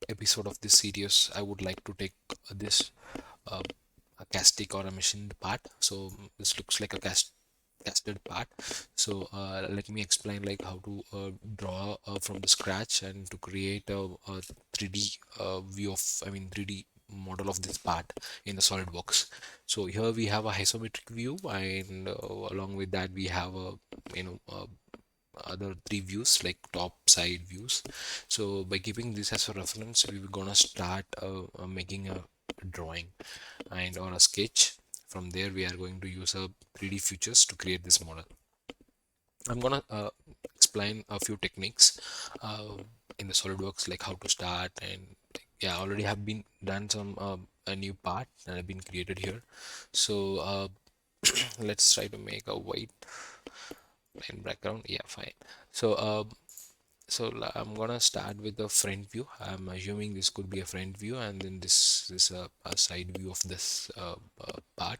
episode of this series, I would like to take this uh, a castic or a machined part. So this looks like a casted part. So let me explain like how to draw from the scratch and to create a 3D view of, I mean 3D model of this part in the SolidWorks. So here we have a isometric view, and along with that we have a, you know, other three views like top side views. So by keeping this as a reference, we're gonna start making a drawing and or a sketch. From there we are going to use a 3D features to create this model. I'm gonna explain a few techniques in the SolidWorks, like how to start, and yeah, already have been done some a new part that have been created here. So let's try to make a white plain background. Yeah, fine. So I'm gonna start with the front view. I'm assuming this could be a front view, and then this is a side view of this part,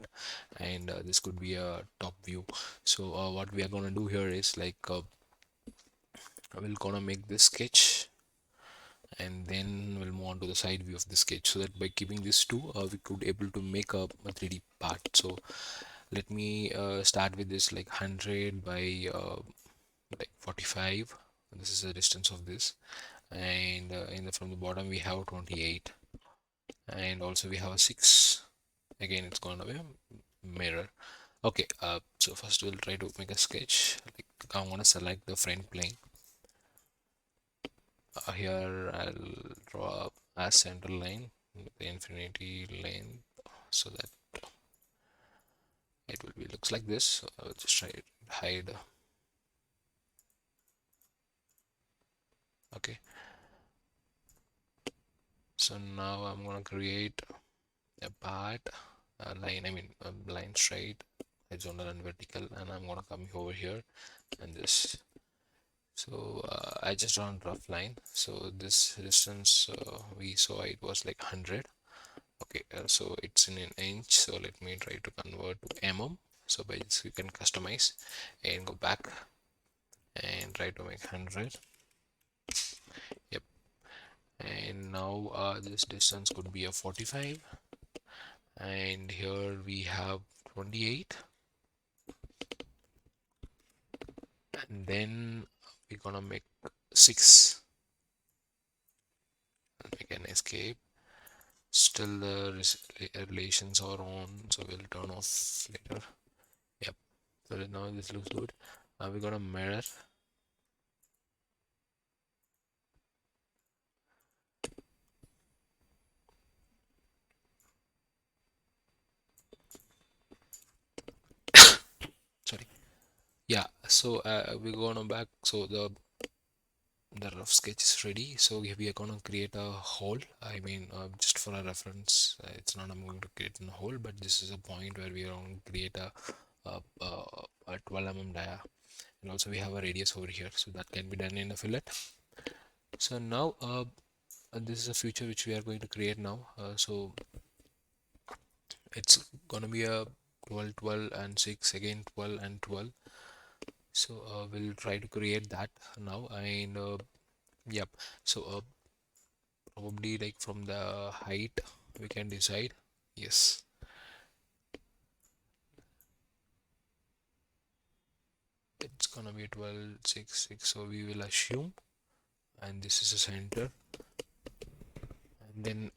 and this could be a top view. So what we are gonna do here is like we're gonna make this sketch, and then we'll move on to the side view of the sketch, so that by keeping these two we could able to make a 3D part. So let me start with this like 100 by like 45. This is the distance of this, and from the bottom we have 28, and also we have a 6. Again, it's gonna be a mirror. Okay, so first we'll try to make a sketch. Like I'm gonna select the front plane. Here I'll draw a center line with the infinity length, so that it will be looks like this. So I'll just try to hide. Okay, so now I'm gonna create a part, a line, I mean a line straight, horizontal and vertical, and I'm gonna come over here and this. So I just drawn a rough line. So this distance we saw it was like 100. Okay, so it's in an inch, so let me try to convert to mm. So by this you can customize and go back and try to make 100. Yep. And now this distance could be a 45, and here we have 28, and then we're gonna make 6 and make an escape. Still the relations are on, so we'll turn off later. Yep, so now this looks good. Now we're gonna mirror. Sorry. Yeah, so we're gonna back. So the rough sketch is ready, so we are gonna create a hole. I mean just for a reference, it's not I'm going to create a hole, but this is a point where we are going to create a 12 dia, and also we have a radius over here, so that can be done in a fillet. So now this is a feature which we are going to create now. So it's gonna be a 12 12 and 6, again 12 and 12. So we'll try to create that now, and yep. So probably like from the height we can decide. Yes, it's gonna be 12 6 6, so we will assume, and this is the center, and then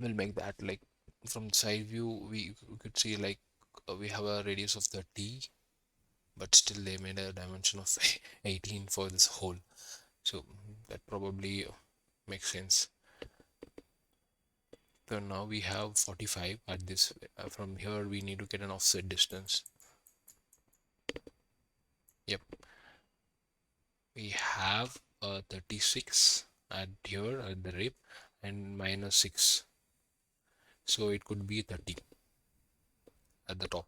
we'll make that like from the side view we could see like we have a radius of 30, but still they made a dimension of 18 for this hole, so that probably makes sense. So now we have 45 at this. From here we need to get an offset distance. Yep, we have 36 at here at the rib, and minus 6, so it could be 30 at the top.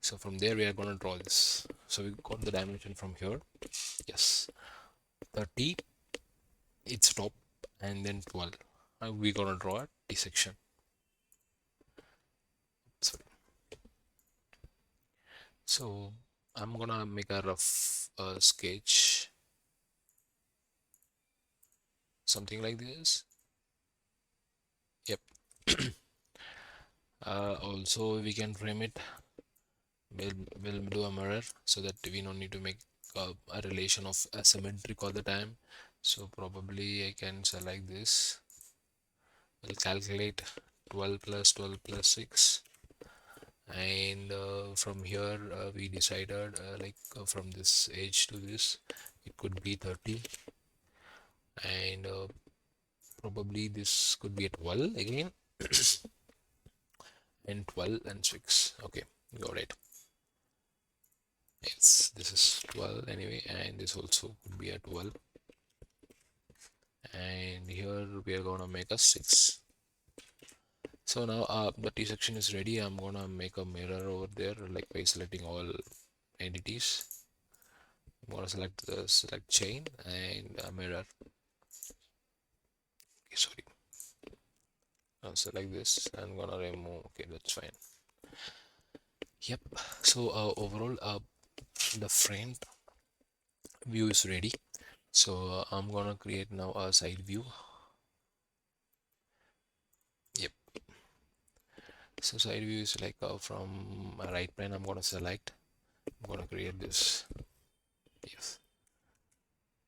So from there we are going to draw this. So we got the dimension from here. Yes, 30 it's top, and then 12. We're going to draw a T section. So I'm gonna make a rough sketch, something like this. Yep. Also we can frame it. We'll do a mirror so that we don't need to make a relation of asymmetric all the time. So probably I can select this. We'll calculate 12 plus 12 plus 6, and from here we decided from this edge to this it could be 30, and probably this could be at 12 again. And 12 and 6. Okay, got it. Yes, this is 12 anyway, and this also could be at 12, and here we are gonna make a 6. So now the T section is ready. I'm gonna make a mirror over there, like by selecting all entities. I'm gonna select chain and a mirror. Okay, sorry. I'll select this. I'm gonna remove. Okay, that's fine. Yep. So overall, the front view is ready. So I'm gonna create now a side view. Yep. So side view is like from a right plane. I'm gonna select. I'm gonna create this. Yes.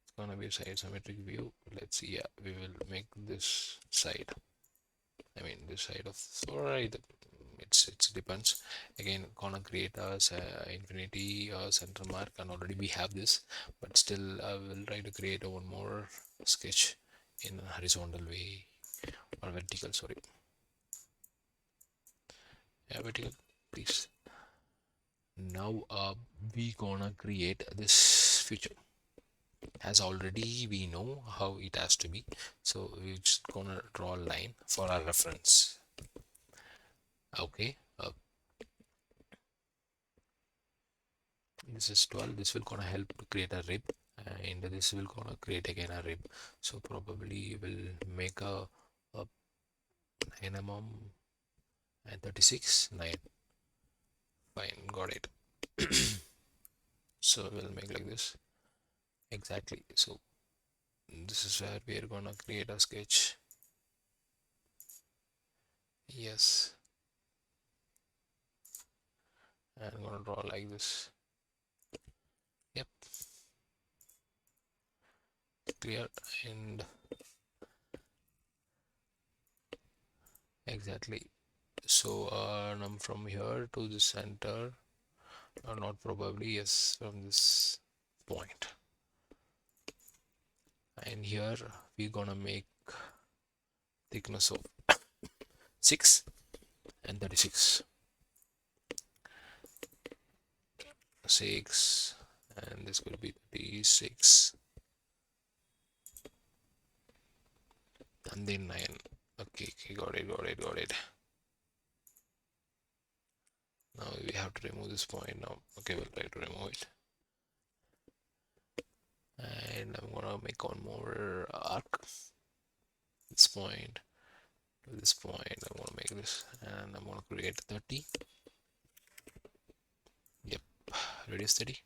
It's gonna be a side symmetric view. Let's see. Yeah, we will make this side. I mean this side of. Alright. It depends. Again, gonna create a infinity center mark, and already we have this, but still I will try to create a one more sketch in a horizontal way, or vertical, sorry. Yeah, vertical, please. Now we gonna create this feature, as already we know how it has to be, so we're just gonna draw a line for our reference. Okay, this is 12. This will gonna help to create a rib, and this will gonna create again a rib. So probably we'll make a 9 mm and 36 9. Fine, got it. So we'll make like this exactly. So this is where we are gonna create a sketch. Yes, and I'm gonna draw like this. Yep, clear. And exactly. So from here to the center, or not probably, yes, from this point, and here we're gonna make thickness of 6 and 36. 6, and this will be 36, and then 9. Okay, got it. Now we have to remove this point now. Okay, we'll try to remove it, and I'm gonna make one more arc. This point to this point, I'm gonna make this, and I'm gonna create 30. Yep, radius 30.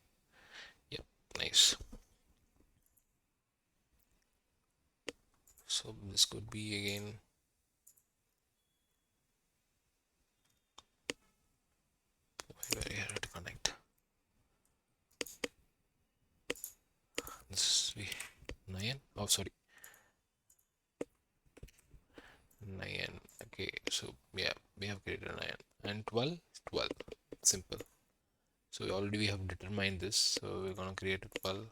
Yep, nice. So this could be again very hard to connect. This is 9. Oh, sorry, 9. Okay, so yeah, we have created a 9 and 12. Simple. So already we have determined this, so we're gonna create a 12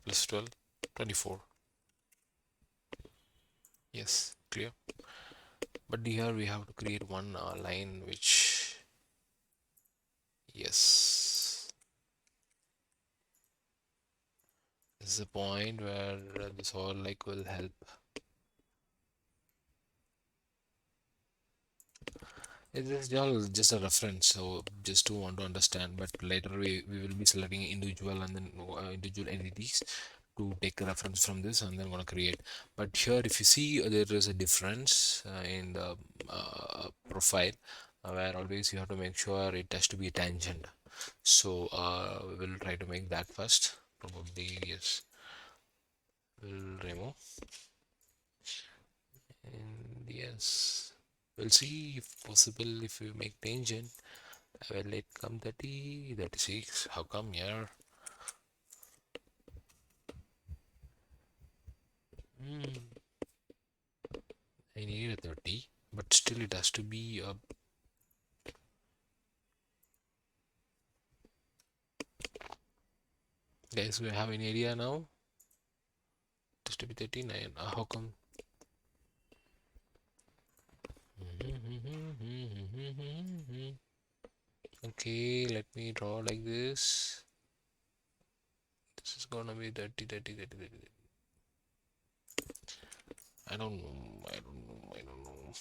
plus 12, 24. Yes, clear. But here we have to create one line which, yes, this is the point where this all like will help. It is just a reference, so just to want to understand, but later we will be selecting individual and then individual entities to take a reference from this, and then gonna create. But here if you see there is a difference in the profile, where always you have to make sure it has to be a tangent. So we will try to make that first. Probably yes, we'll remove, Yes, we'll see if possible if we make tangent. Well, it come 30, 36. How come here? Hmm. I need a 30, but still it has to be guys, we have any idea now? It has to be 39. How come? Okay, let me draw like this. This is gonna be 30, 30, 30, 30. I don't know. I don't know. I don't know.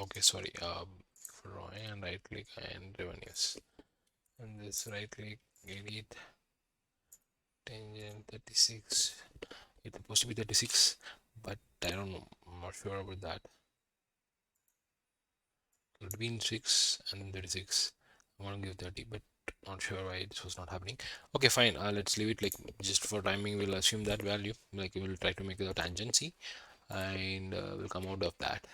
Okay, sorry. Drawing and right click and revenues. And this right click, edit, tangent 36. It's supposed to be 36, but I don't know. I'm not sure about that. Between 6 and 36. I want to give 30, but not sure why this was not happening. Okay, fine. Let's leave it like just for timing. We'll assume that value. Like we'll try to make it a tangency, and we'll come out of that.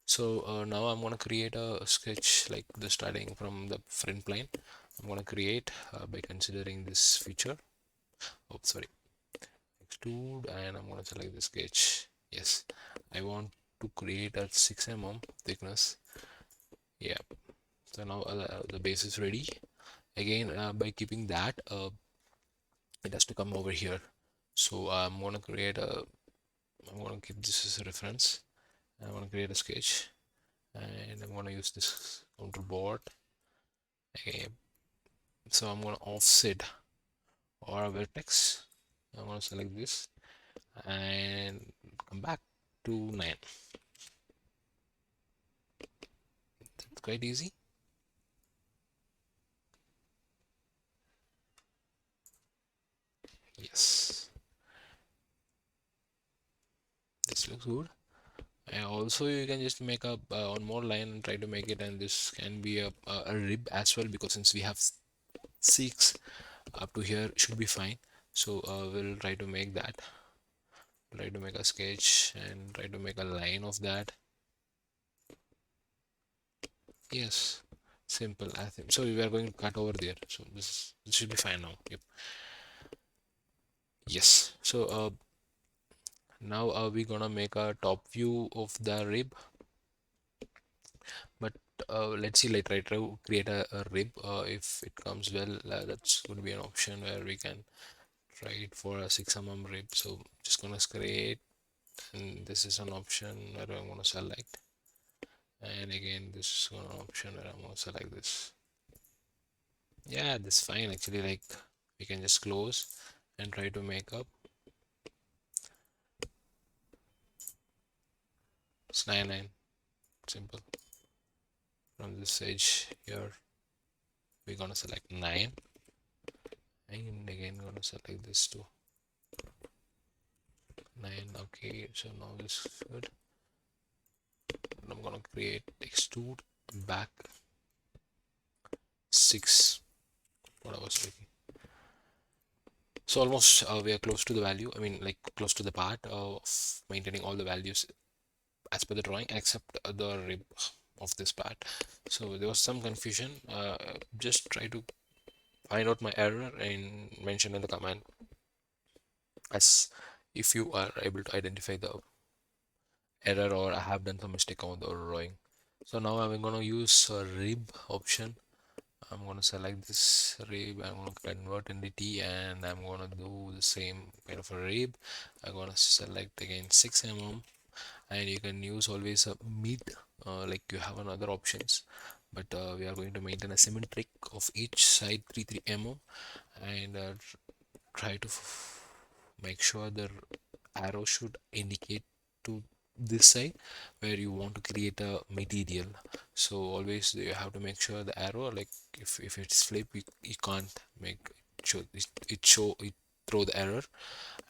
So now I'm gonna create a sketch like the starting from the front plane. I'm gonna create by considering this feature. Oh, sorry, extrude, and I'm gonna select the sketch. Yes, I want to create a 6 mm thickness. Yeah. So now the base is ready. Again, by keeping that, it has to come over here. So I'm gonna create a. I'm gonna keep this as a reference. I'm gonna create a sketch, and I'm gonna use this control board. Okay, so I'm gonna offset or a vertex. I'm gonna select this and come back to 9. That's quite easy. Yes, this looks good. And also you can just make up one more line and try to make it, and this can be a rib as well, because since we have 6 up to here should be fine. So we'll try to make that, try to make a sketch and try to make a line of that. Yes, simple. I think so. We are going to cut over there, so this should be fine now. Yep. Yes, so now we're gonna make a top view of the rib, but let's see, like try to create a rib. If it comes well, that's going to be an option where we can try it for a 6 mm rib. So just gonna create, and this is an option where I'm gonna select, and again this is an option where I'm gonna select this. Yeah, that's fine actually. Like we can just close and try to make up. It's 9, simple. From this edge here, we're gonna select 9, and again gonna select this too. 9. Okay, so now this is good. I'm gonna create extrude back 6, what I was looking. So almost we are close to the value. I mean, like close to the part of maintaining all the values as per the drawing, except the rib of this part. So there was some confusion. Just try to find out my error and mention in the comment as if you are able to identify the error or I have done some mistake on the drawing. So now I'm gonna use a rib option. I'm gonna select this rib, I'm gonna convert entity, and I'm gonna do the same kind of a rib. I'm gonna select again 6 mm, and you can use always a mid, like you have another options, but we are going to maintain a symmetric of each side 3 mm, and try to make sure the arrow should indicate to this side where you want to create a material. So always you have to make sure the arrow, like if it's flip, you can't make it show it throw the error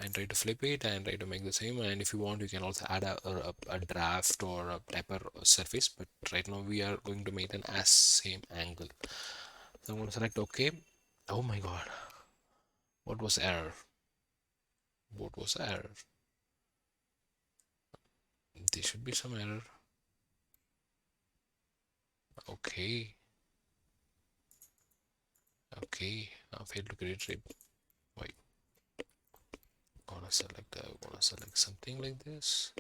and try to flip it and try to make the same. And if you want, you can also add a draft or a taper surface, but right now we are going to make an as same angle. So I'm going to select OK. Oh my god, what was error? What was error? There should be some error. Okay, okay, I failed to create rib. Why? Gonna select something like this.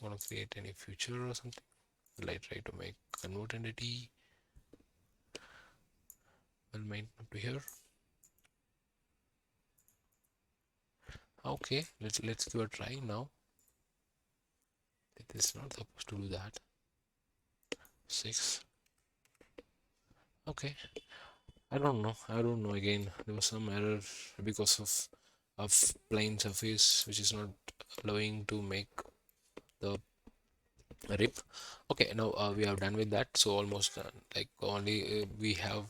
Gonna create any future or something. Like try to make convert entity. Well, made up to here. Okay, let's give a try now. It is not supposed to do that. 6. Okay, I don't know. Again, there was some error because of plain surface, which is not allowing to make the rib. Okay, now we are done with that. So almost done. Like only we have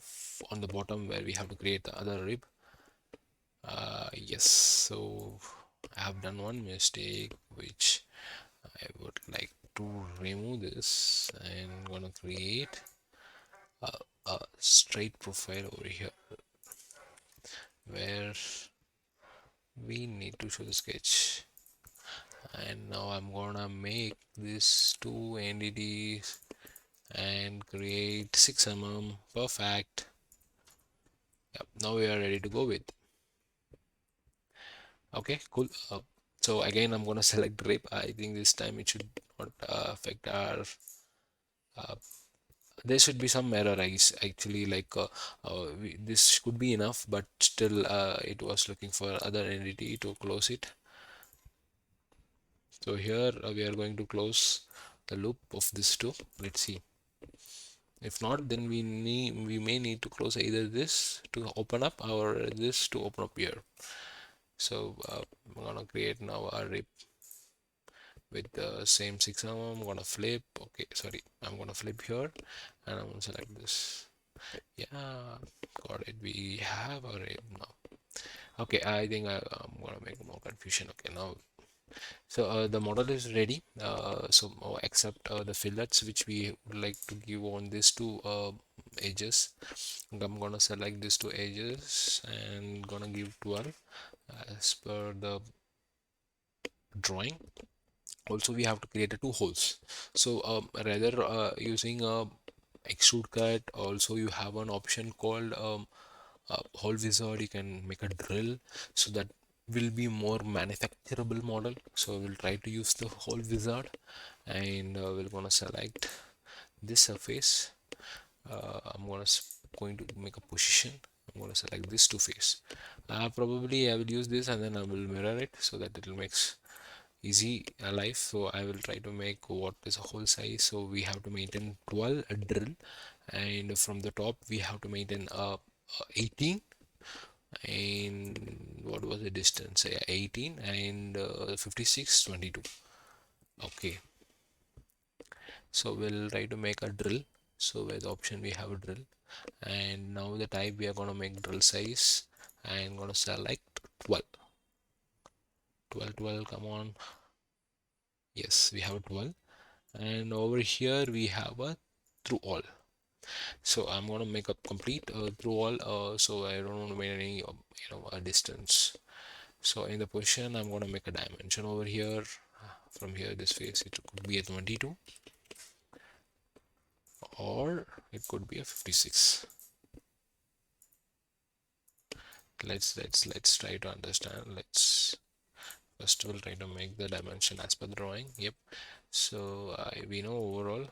on the bottom where we have to create the other rib. Yes. So I have done one mistake, which I would like to remove this, and I'm gonna create a straight profile over here where we need to show the sketch. And now I'm gonna make this two entities and create 6 perfect. Yep, now we are ready to go with. Okay, cool. So again, I'm gonna select rib. I think this time it should not affect our there should be some error actually, like this could be enough, but still it was looking for other entity to close it. So here we are going to close the loop of this two. Let's see. If not, then we may need to close either this to open up or this to open up here. So I'm gonna create now a rip with the same 6mm. I'm gonna flip. Okay, sorry, I'm gonna flip here and I'm gonna select this. Yeah, got it. We have a rib now. Okay, I think I'm gonna make more confusion. Okay, now so the model is ready. Except the fillets which we would like to give on these two edges. I'm gonna select these two edges and gonna give 12 as per the drawing. Also, we have to create two holes. So rather using a extrude cut, also you have an option called hole wizard. You can make a drill, so that will be more manufacturable model. So we'll try to use the hole wizard, and we're gonna select this surface. I'm going to make a position. I'm gonna select this two face. Probably I will use this and then I will mirror it so that it will makes easy life. So I will try to make what is a hole size. So we have to maintain 12 drill, and from the top we have to maintain 18. And what was the distance? 18 and 56 22. Okay, so we'll try to make a drill. So with the option we have a drill, and now the type we are going to make drill size, and going to select 12. 12 come on. Yes, we have 12, and over here we have a through all. So I'm going to make a complete through all, so I don't want to make any a distance. So in the position I'm going to make a dimension over here. From here this face it could be a 22 or it could be a 56. Let's try to understand. Let's first of all try to make the dimension as per the drawing. Yep. So we know overall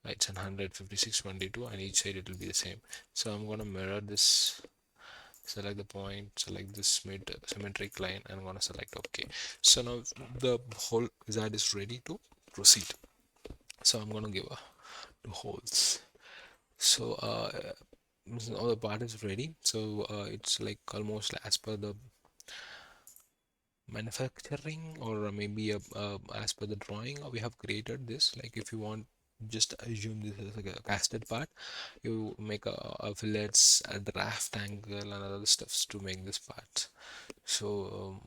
it's 156 22, and each side it will be the same. So I'm going to mirror this, select the point, select this mid symmetric line, and I'm going to select OK. So now the whole wizard is ready to proceed. So I'm going to give 2 holes. So now the part is ready. So it's like almost as per the manufacturing, or maybe as per the drawing we have created this. Like if you want just assume this is like a casted part. You make a fillets, a draft angle, and other stuffs to make this part. So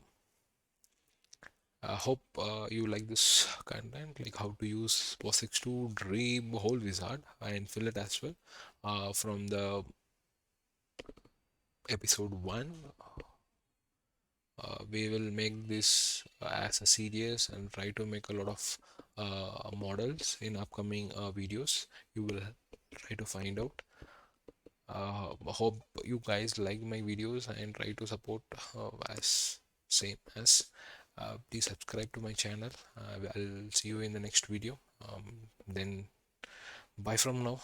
I hope you like this content, like how to use POSIX to dream whole wizard and fillet as well, from the episode 1. We will make this as a series and try to make a lot of models in upcoming videos. You will try to find out. Hope you guys like my videos and try to support as same as. Please subscribe to my channel. I'll see you in the next video. Then bye from now.